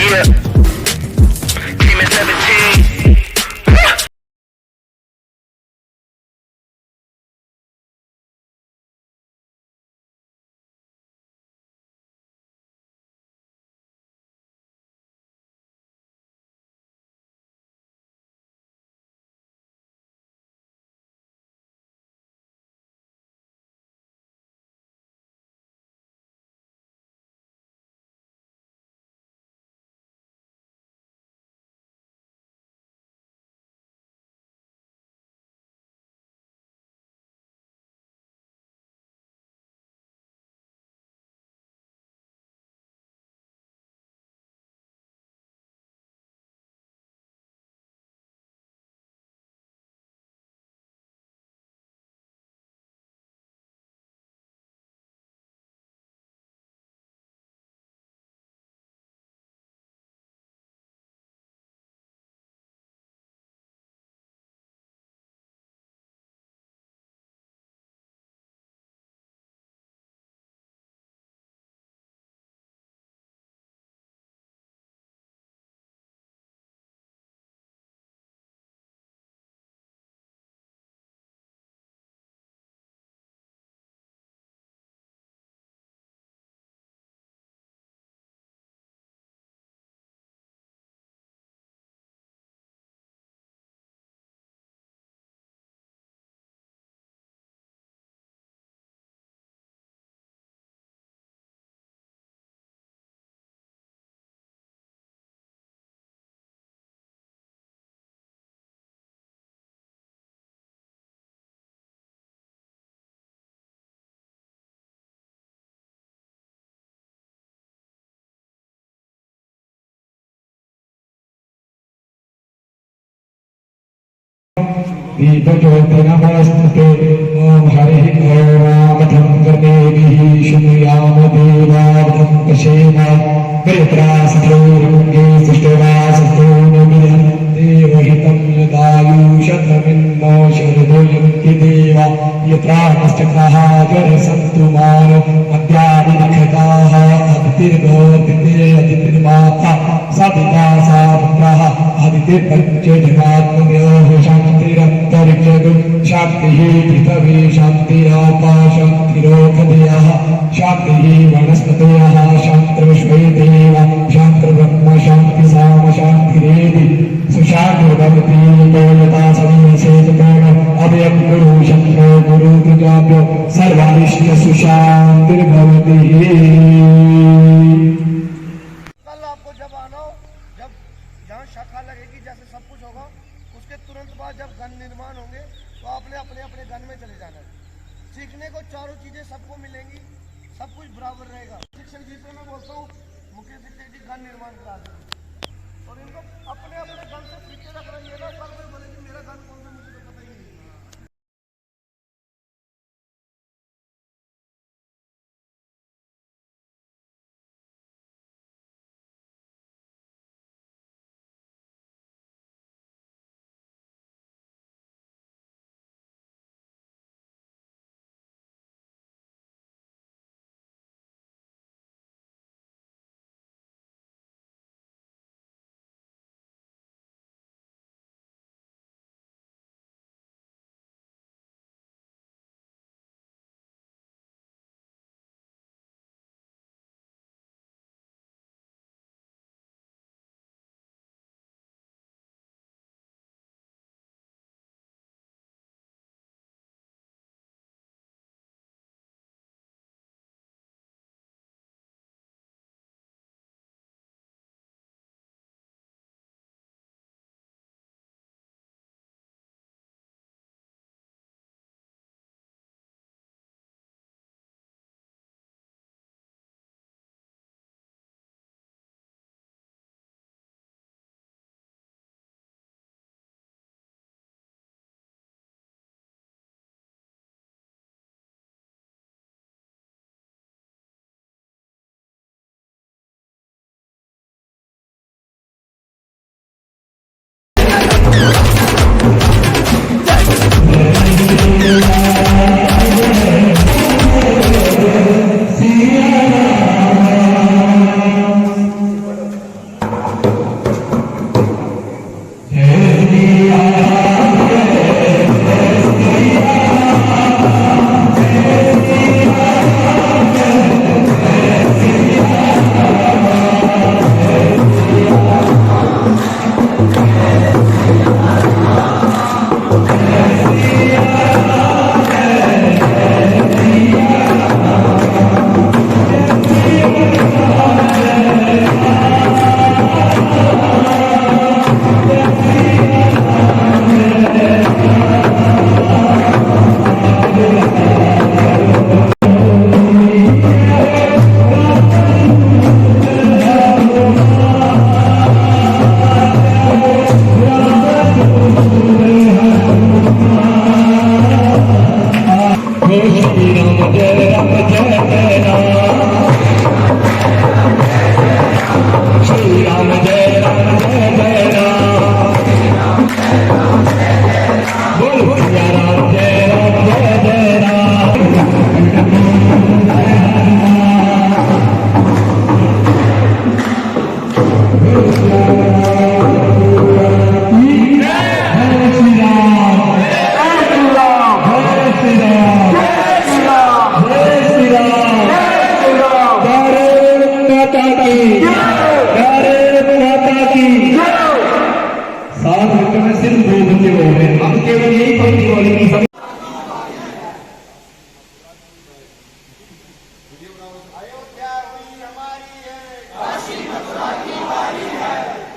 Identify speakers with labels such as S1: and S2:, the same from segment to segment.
S1: Yeah, Demon 17.
S2: दीपज्योतिनमोऽस्तुते ॐ हरिः ओमामठं कर्णेभिः शृणुयाम देवावतं पश्येम परित्रासथोरङ्गे सृष्टवासथो नमिदं देवहितं यदायुषतमिन्नो शरदोयन्ति देवा यत्रा नश्चक्राः जरसन्तु मानो मद्यादिनिखताः अदितिर्भवति अदितिर्माता सदिता सा पुत्रः अदितिर्पञ्चजगात्मयोः शान्तिरन्तरिक्षगुं शान्तिः पृथिवी शान्तिरापा शान्तिरोपदयः शान्तिः वनस्पतयः शान्तिर्विश्वे देव शान्तिर्ब्रह्म शान्तिसाम शान्तिरेति सुशान्तिर्भवति यथा समीसेतपेण अभयं गुरु शक्रो गुरु तुजाभ्यो सर्वानिश्च सुशान्तिर्भवति।
S3: जहाँ शाखा लगेगी जैसे सब कुछ होगा उसके तुरंत बाद जब गण निर्माण होंगे तो आपने अपने अपने गण में चले जाना है। सीखने को चारों चीजें सबको मिलेंगी, सब कुछ बराबर रहेगा। शिक्षक जी से मैं बोलता हूँ मुख्य शिक्षक जी गण निर्माण करा देंगे और इनको अपने अपने गण से पीछे रख रही है ना, सब कोई बोले कि मेरा गण कौन सा मुझे तो पता ही नहीं।
S2: माता की, भारत माता की। 7 बच्चों में सिर्फ 2 बच्चे बोल रहे हैं। अब केवल यही पंक्ति बोलेंगे।
S3: अयोध्या हुई हमारी है, काशी मथुरा की बारी है।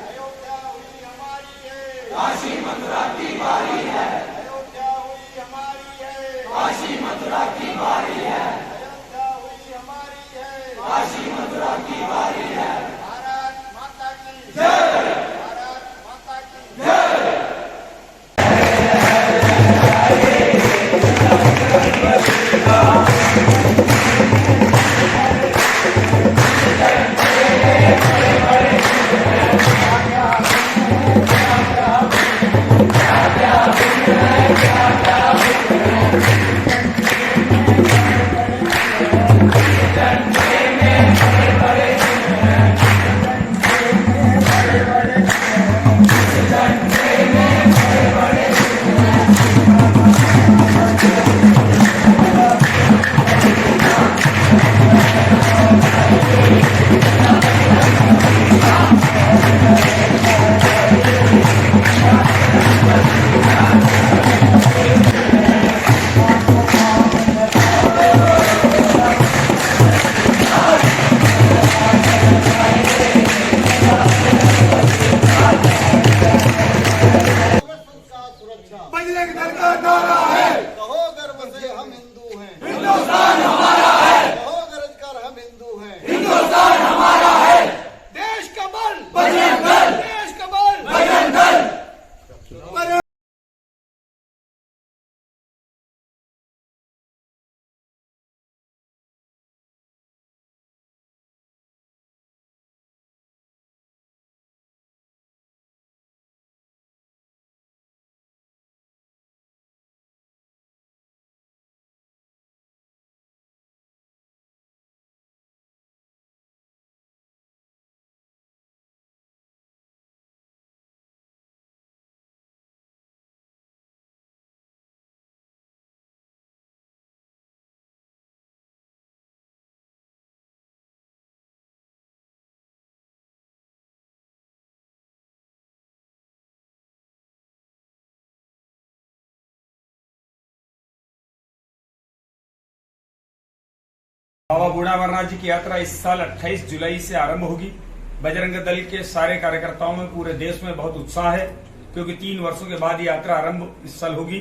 S3: अयोध्या हुई हमारी है, काशी मथुरा की बारी है। अयोध्या हुई हमारी है, काशी मथुरा की बारी है। अयोध्या हुई हमारी है, काशी मथुरा की बारी है। भारत माता की जय, भारत माता की जय। बजरंग दल का नारा है, कहो गर्व से हम हिंदू हैं, हिंदुस्तान हमारा है। कहो गरज कर हम हिंदू हैं, हिंदुस्तान हमारा है। देश का बल बजरंग दल, देश का बल बजरंग दल।
S4: बाबा बूढ़ा अमरनाथ जी की यात्रा इस साल 28 जुलाई से आरंभ होगी। बजरंग दल के सारे कार्यकर्ताओं में पूरे देश में बहुत उत्साह है, क्योंकि 3 वर्षों के बाद यात्रा आरंभ इस साल होगी।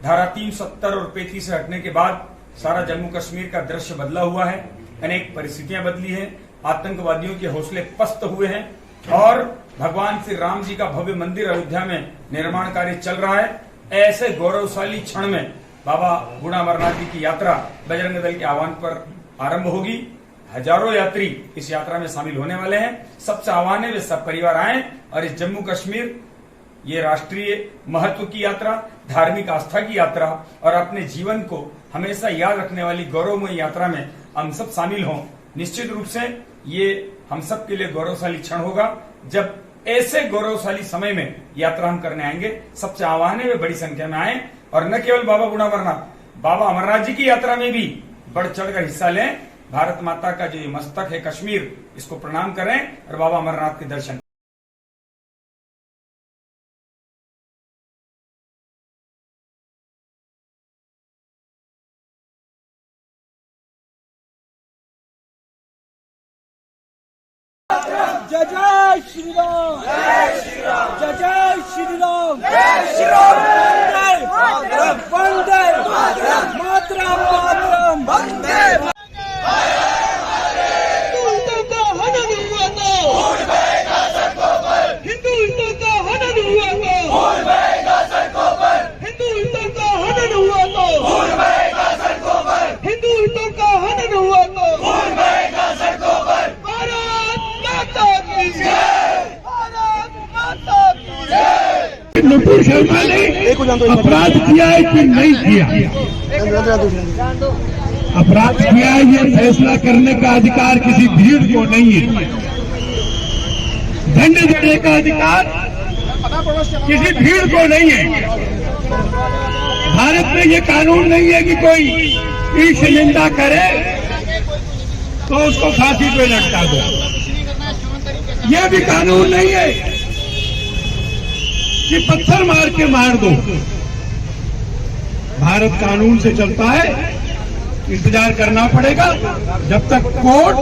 S4: धारा 370 और 35 से हटने के बाद सारा जम्मू कश्मीर का दृश्य बदला हुआ है। अनेक परिस्थितियां बदली हैं, आतंकवादियों के हौसले पस्त हुए हैं और भगवान श्री राम जी का भव्य मंदिर अयोध्या में निर्माण कार्य चल रहा है। ऐसे गौरवशाली क्षण में बाबा बूढ़ा अमरनाथ जी की यात्रा बजरंग दल के आह्वान पर आरंभ होगी। हजारों यात्री इस यात्रा में शामिल होने वाले हैं। सबसे आह्वान है वे सब परिवार आए और इस जम्मू कश्मीर ये राष्ट्रीय महत्व की यात्रा, धार्मिक आस्था की यात्रा और अपने जीवन को हमेशा याद रखने वाली गौरवमय यात्रा में हम सब शामिल हों। निश्चित रूप से ये हम सब के लिए गौरवशाली क्षण होगा जब ऐसे गौरवशाली समय में यात्रा हम करने आएंगे। सबसे आह्वान है वे बड़ी संख्या में आए और न केवल बाबा बूढ़ा अमरनाथ, बाबा अमरनाथ जी की यात्रा में भी बढ़ चढ़कर हिस्सा लें। भारत माता का जो ये मस्तक है कश्मीर, इसको प्रणाम करें और बाबा अमरनाथ के दर्शन।
S5: जय जय श्री राम, जय श्री राम, जय जय श्री राम, जय श्री राम। वंदे मातरम, मातरम वंदे। हिंदुओं का हनन हुआ तो हिंदुओं का हनन हुआ तो हिंदुओं का हनन हुआ तो हिंदुओं का हनन हुआ तो
S2: नुपुर शर्मा ने अपराध किया है कि नहीं किया? अपराध किया है, ये फैसला करने का अधिकार किसी भीड़ को नहीं है। दंड देने का अधिकार किसी भीड़ को नहीं है। भारत में ये कानून नहीं है कि कोई ईश निंदा करे
S6: तो उसको फांसी पे लटका दो। यह भी कानून नहीं है कि पत्थर मार के मार दो। भारत कानून से चलता है, इंतजार करना पड़ेगा जब तक कोर्ट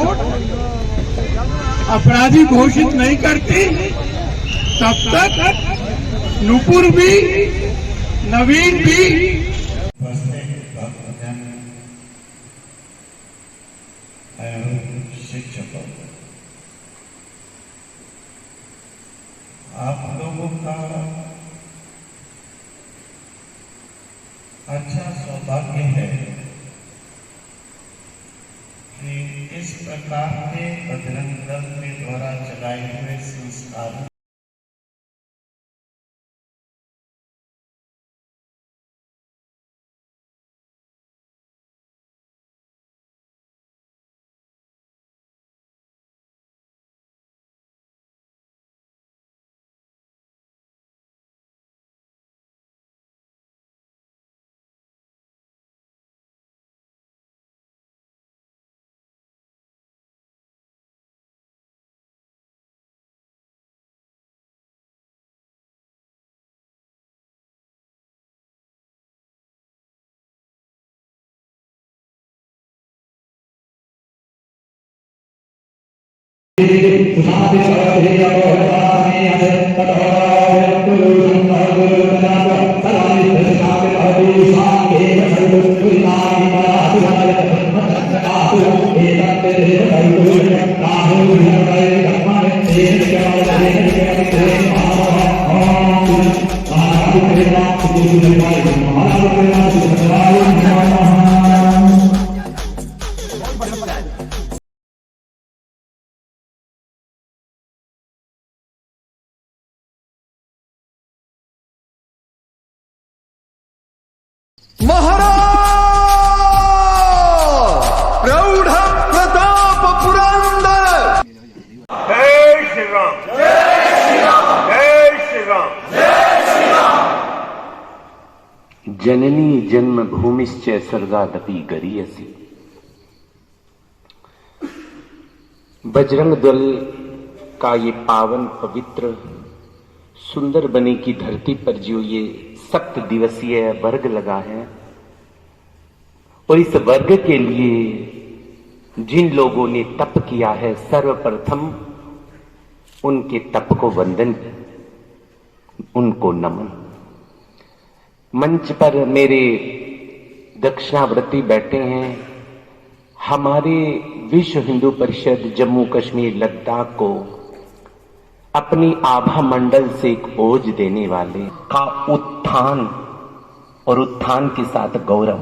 S6: अपराधी घोषित नहीं करती, तब तक नुपुर भी, नवीन भी शिक्षकों, आप लोगों का अच्छा सौभाग्य है कि इस प्रकार के बजरंग दल के द्वारा चलाए हुए संस्कार
S7: महाराज प्रौढ़ प्रताप पुरंदर।
S6: जय श्री राम, जय श्री राम, जय श्री राम, जय श्री राम।
S8: जननी जन्मभूमिश्च स्वर्गादपि गरीयसी। बजरंग दल का ये पावन पवित्र सुंदर बनी की धरती पर जो ये 7 दिवसीय वर्ग लगा है, और इस वर्ग के लिए जिन लोगों ने तप किया है, सर्वप्रथम उनके तप को वंदन, उनको नमन। मंच पर मेरे दक्षिणावर्ती बैठे हैं, हमारे विश्व हिंदू परिषद जम्मू कश्मीर लद्दाख को अपनी आभा मंडल से एक ओज देने वाले का उत्थान और उत्थान के साथ गौरव,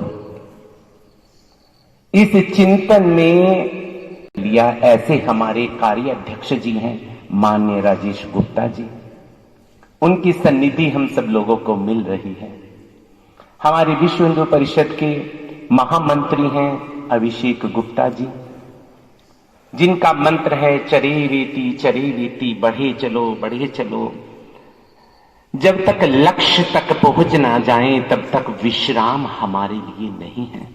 S8: इस चिंतन में लिया। ऐसे हमारे कार्याध्यक्ष जी हैं माननीय राजेश गुप्ता जी, उनकी सन्निधि हम सब लोगों को मिल रही है। हमारे विश्व हिंदू परिषद के महामंत्री हैं अभिषेक गुप्ता जी, जिनका मंत्र है चरे वेती बढ़े चलो। जब तक लक्ष्य तक पहुंच ना जाएं तब तक विश्राम हमारे लिए नहीं है।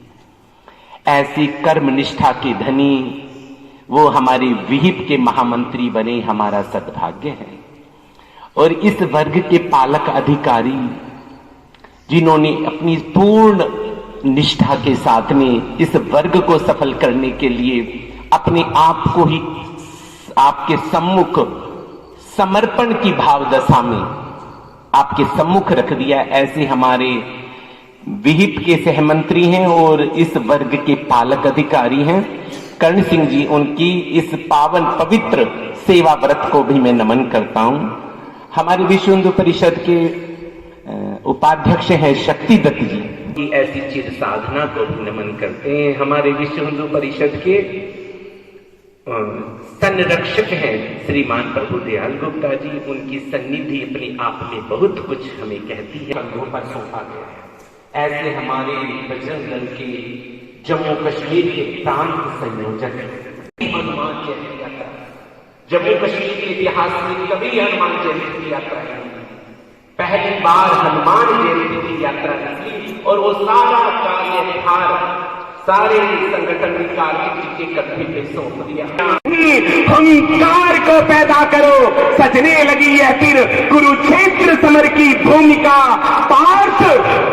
S8: ऐसी कर्म निष्ठा के धनी वो हमारे विहिप के महामंत्री बने, हमारा सद्भाग्य है। और इस वर्ग के पालक अधिकारी जिन्होंने अपनी पूर्ण निष्ठा के साथ में इस वर्ग को सफल करने के लिए अपने आप को ही आपके सम्मुख समर्पण की भाव दशा में आपके सम्मुख रख दिया, ऐसे हमारे विहिप के सहमंत्री हैं और इस वर्ग के पालक अधिकारी हैं कर्ण सिंह जी। उनकी इस पावन पवित्र सेवा व्रत को भी मैं नमन करता हूं। हमारे विश्व हिंदू परिषद के उपाध्यक्ष हैं शक्ति दत्त जी की ऐसी चिर साधना को भी नमन करते हैं। हमारे विश्व हिंदू परिषद के संरक्षक हैं श्रीमान प्रभु दयाल गुप्ता जी, उनकी सन्निधि अपने आप में बहुत कुछ हमें कहती है। कंधों पर सौंपा गया है। ऐसे हमारे बजरंग दल के जम्मू कश्मीर के प्रांत संयोजक हनुमान जयंती यात्रा, जम्मू कश्मीर के इतिहास में कभी हनुमान जयंती की यात्रा नहीं, पहली बार हनुमान जयंती की यात्रा निकली और वो सारा कार्यभार सारे संगठन ने कार्य जी के कंधे पे सौंप दिया। हंकार को पैदा करो, सजने लगी है फिर कुरुक्षेत्र समर की भूमिका। पार्थ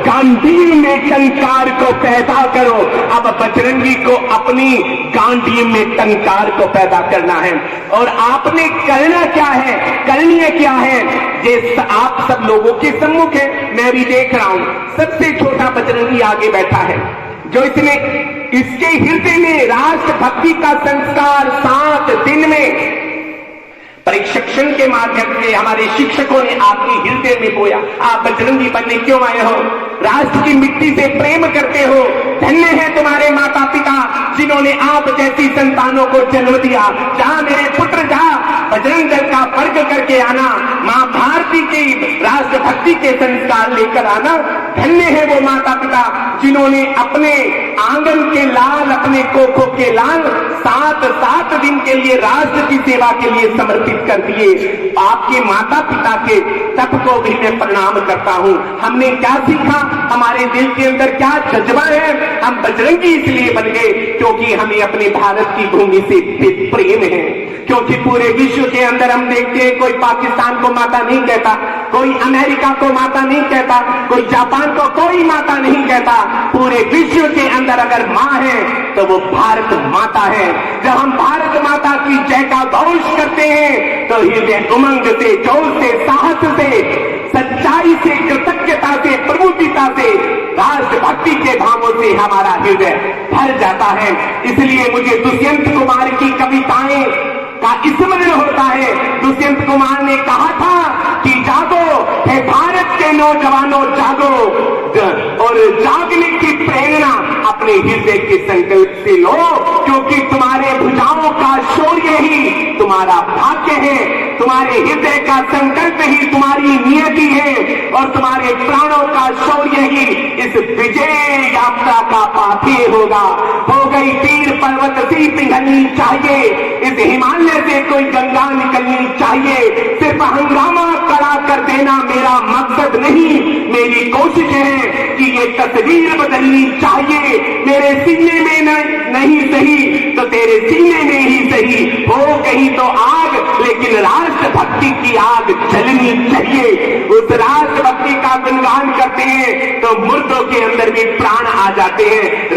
S8: गांधी में टंकार को पैदा करो। अब बजरंगी को अपनी गांधी में टंकार को पैदा करना है। और आपने करना क्या है, करणीय क्या है, ये आप सब लोगों के सम्मुख है। मैं भी देख रहा हूं सबसे छोटा बजरंगी आगे बैठा है, जो इसके हृदय में राष्ट्रभक्ति का संस्कार 7 दिन में प्रशिक्षण के माध्यम से हमारे शिक्षकों ने आपके हृदय में बोया। आप बजरंगी बनने क्यों आए हो? राष्ट्र की मिट्टी से प्रेम करते हो। धन्य है तुम्हारे माता पिता जिन्होंने आप जैसी संतानों को जन्म दिया। जहां मेरे पुत्र जा बजरंग दल का वर्ग करके आना, मां भारती की राष्ट्रभक्ति के संस्कार लेकर आना। धन्य है वो माता पिता जिन्होंने अपने आंगन के लाल, अपने कोखों के लाल 7 दिन के लिए राष्ट्र की सेवा के लिए समर्पित कर दिए। आपके माता पिता के तप को भी मैं प्रणाम करता हूं। हमने क्या सीखा, हमारे दिल के अंदर क्या जज्बा है? हम बजरंगी इसलिए बन गए क्योंकि हमें अपने भारत की भूमि से प्रेम है। क्योंकि पूरे विश्व के अंदर हम देखते हैं कोई पाकिस्तान को माता नहीं कहता, कोई अमेरिका को माता नहीं कहता, कोई जापान को कोई माता नहीं कहता। पूरे विश्व के अंदर अगर मां है तो वो भारत माता है। जब हम भारत माता की जय का घोष करते हैं तो हृदय उमंग से, जोश से, साहस से, सच्चाई से, कृतज्ञता से, प्रमुखता से, राष्ट्रभक्ति के भावों से हमारा हृदय भर जाता है। इसलिए मुझे दुष्यंत कुमार की कविताएं का स्मरण होता है। दुष्यंत कुमार ने कहा था कि जागो हे भारत के नौजवानों, जागो, और जागने की प्रेरणा अपने हृदय के संकल्प से लो, क्योंकि तुम्हारे भुजाओं का शौर्य ही तुम्हारा भाग्य है। तुम्हारे हृदय का संकल्प ही तुम्हारी नियति है और तुम्हारे प्राणों का शौर्य ही इस विजय यात्रा का पाथेय होगा। हो गई तीर पर्वत से पिघलनी चाहिए, इस हिमालय से कोई गंगा निकलनी चाहिए। सिर्फ हंगामा खड़ा कर देना मेरा मकसद नहीं, मेरी कोशिश है कि ये तस्वीर बदलनी चाहिए। मेरे सीने में नहीं सही तो तेरे सीने में ही सही हो कहीं तो आग, लेकिन राष्ट्रभक्ति की आग जलनी चाहिए। उस राष्ट्रभक्ति का गुणगान करते हैं तो मुर्दों के अंदर भी प्राण आ जाते हैं।